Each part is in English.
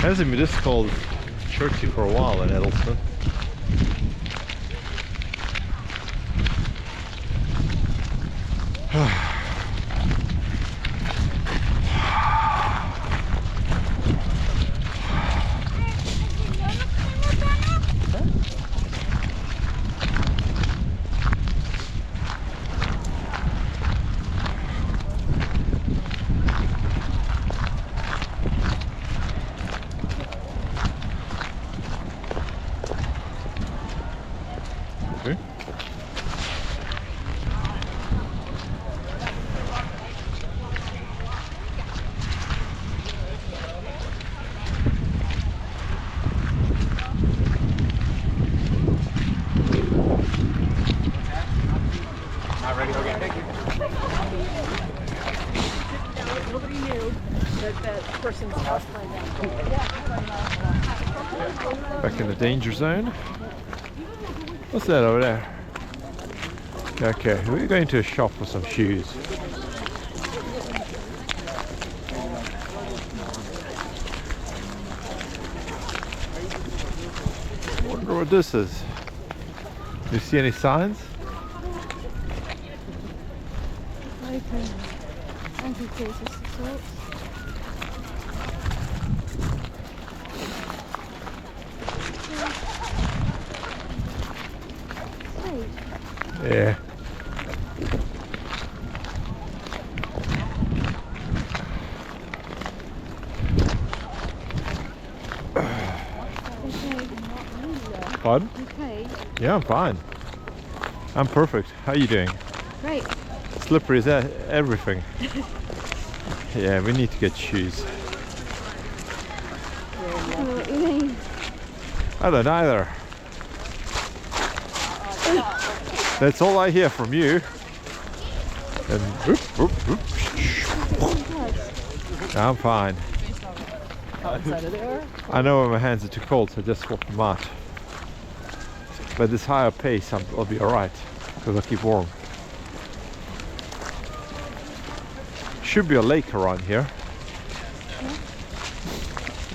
Hasn't been this cold Chertsey for a while in Edelston. Okay. Not ready? Okay, thank you. Nobody knew that person's house burned down. Back in the danger zone. What's that over there? Okay, we're going to a shop for some shoes. Wonder what this is. Do you see any signs? Open amphitheatres of sorts. Yeah. Pardon? Okay, Yeah, I'm fine. I'm perfect. How are you doing? great. Slippery as everything. Yeah, we need to get shoes. What do you mean? I don't either. That's all I hear from you. And whoop, whoop, whoop. I'm fine. I know when my hands are too cold, so I just swap them out. But this higher pace, I'll be alright, because I'll keep warm. Should be a lake around here.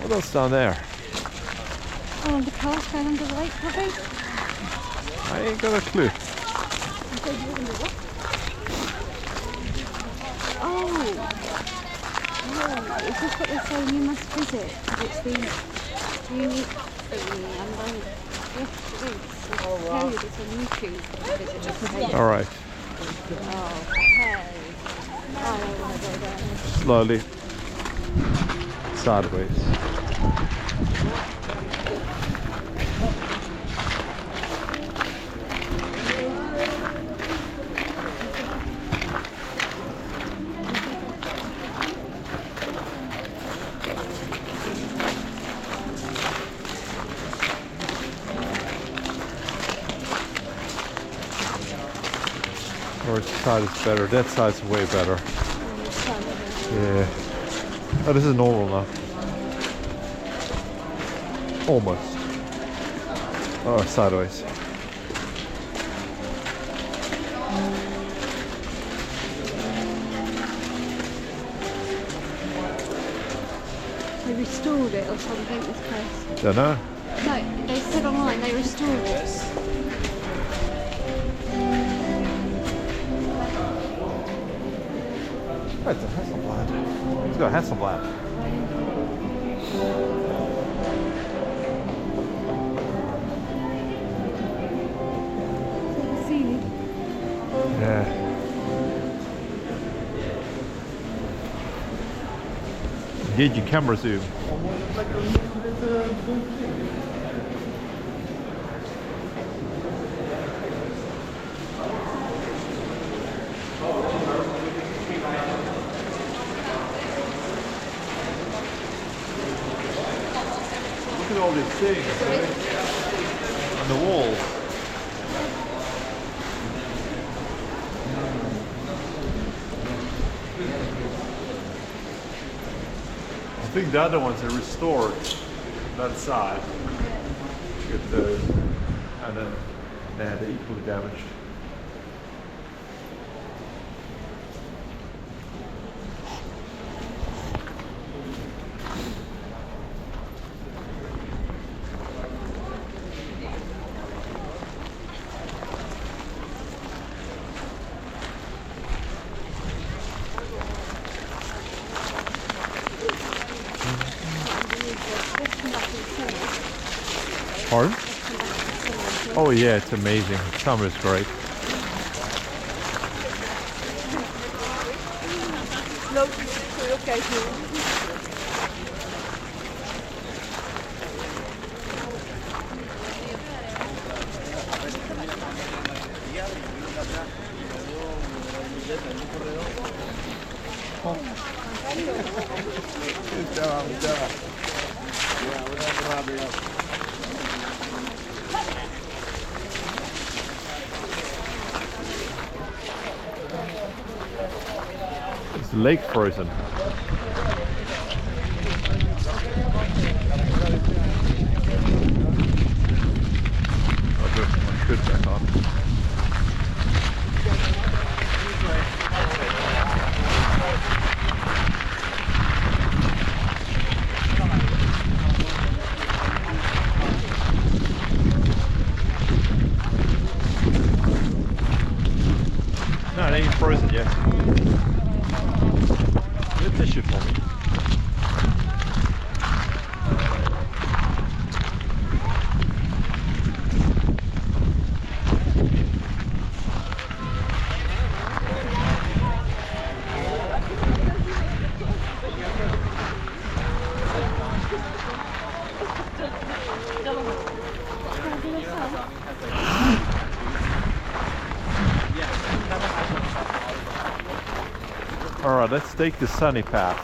What else down there? Oh, the car's going under the lake, probably. I ain't got a clue. Oh, is this what they're saying you must visit? It's the unique thing, and I tell you this on YouTube. Visit. Alright, Okay. I don't want to go down this. slowly. Sideways. Which side is better? That side's way better. Yeah. Oh, this is normal now. Almost. Oh, sideways. They restored it or something, this place. Don't know. No, they said online they restored it. That's a Hasselblad. He's got a Hasselblad. Ceiling. Yeah. Engage your camera zoom. Look at all these things on the wall. I think the other ones are restored that side. Get those, and then they're equally damaged. Pardon? Oh yeah, it's amazing. Summer is great. Is the lake frozen? I'll go put my hood back on. No, it ain't frozen yet. Get this shit for me. Alright, let's take the sunny path.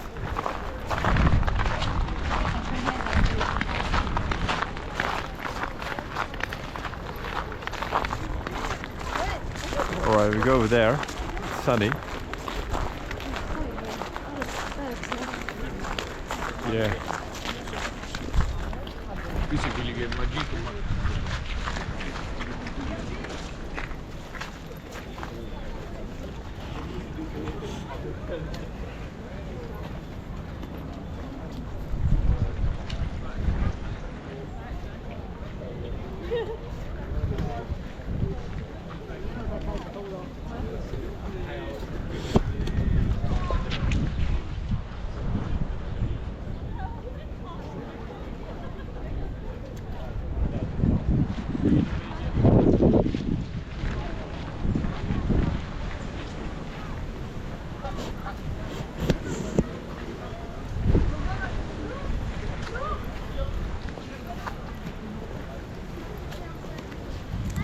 Alright, we go over there. It's sunny. Yeah.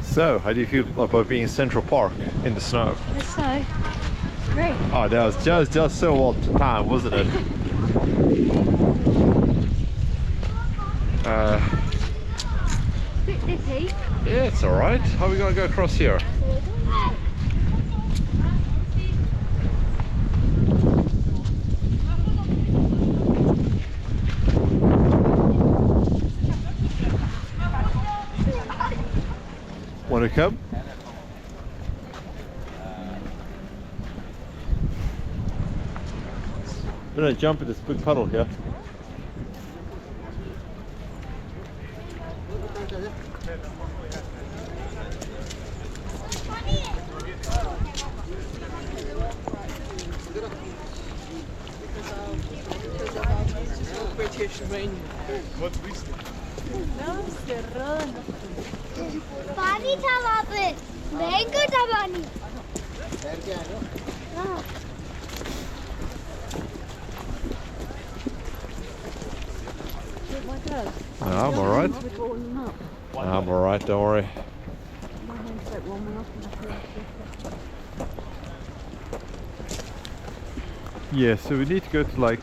So, how do you feel about being in Central Park in the snow? It's so great. Oh, that was just so well timed, wasn't it? Bit nippy. Yeah, it's alright. How are we gonna go across here? Wanna come? We're gonna jump in this big puddle here. पानी था वहाँ पे भयंकर था पानी हाँ No, I'm alright. I'm alright, don't worry. Yeah, so we need to go to like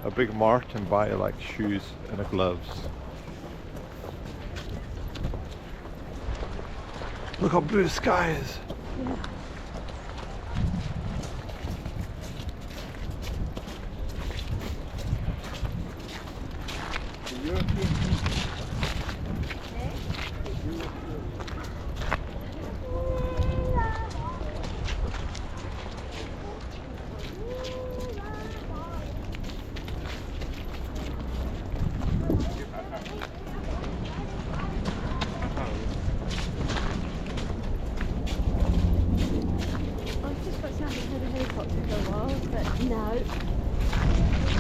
a big mart and buy like shoes and gloves. Look how blue the sky is. Yeah.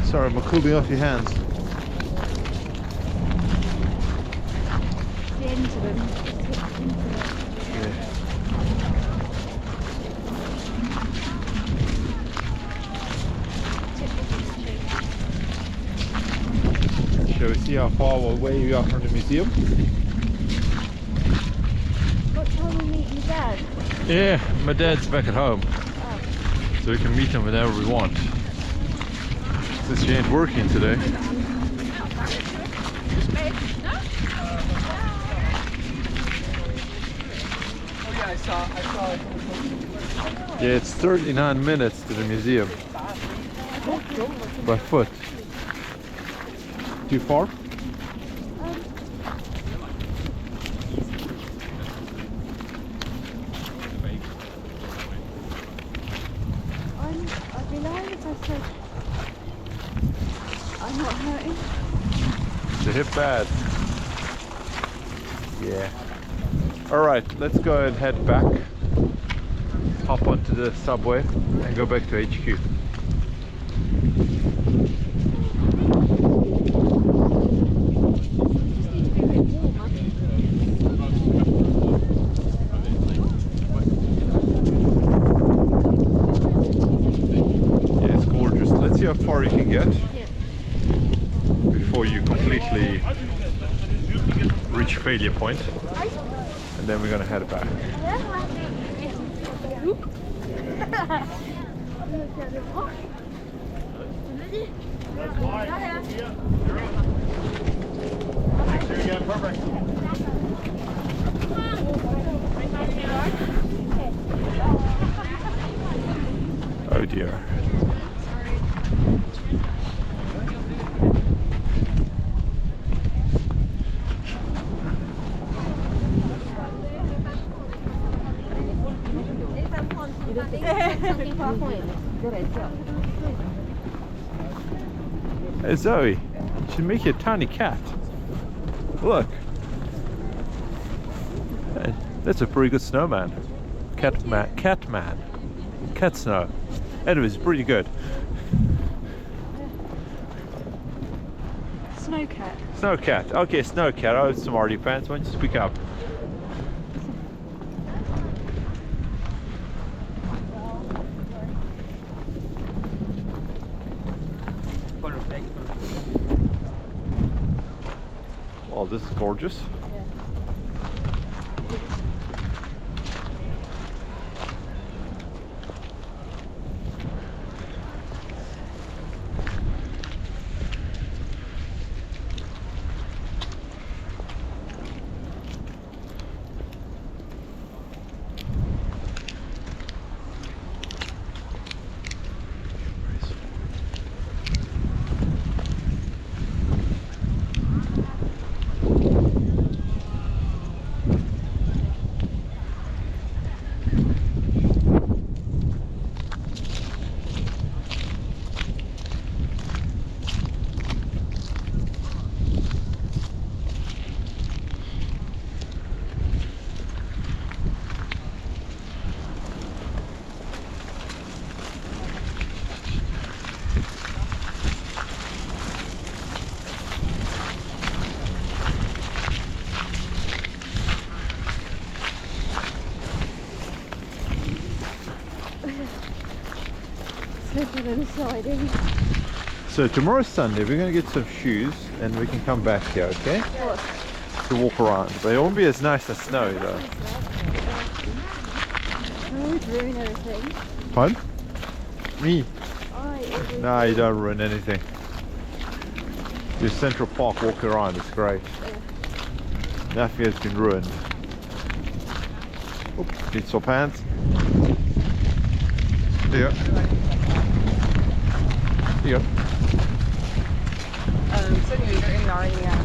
Sorry, I'm cooling off your hands. the ends of them. Just hooked into them. Yeah. Shall we see how far away you are from the museum? What time are we meeting your dad? Yeah, my dad's back at home. So we can meet him whenever we want. Since she ain't working today. Yeah, it's 39 minutes to the museum. By foot. Too far? I'd be lying if I said I'm not hurting. It's a hip bad. Yeah. Alright, let's go and head back. Hop onto the subway and go back to HQ. Yeah, it's gorgeous. Let's see how far you can get before you completely reach failure point. And then we're gonna head back. Oh dear. Hey Zoe, should make you a tiny cat. Look. Hey, that's a pretty good snowman. Cat snow. Anyways, pretty good. Snowcat. Snowcat. Okay, snowcat. Oh, smarty pants. Why don't you speak up? Well, this is gorgeous. So tomorrow's Sunday, we're going to get some shoes and we can come back here, okay? What? To walk around. But it won't be as nice as snow though. I would ruin everything. Pardon? Me? I No, you don't ruin anything. Your Central Park walk around is great. Nothing has been ruined. Oop, need some pants. Here you go. Here you go. So you're in Narnia.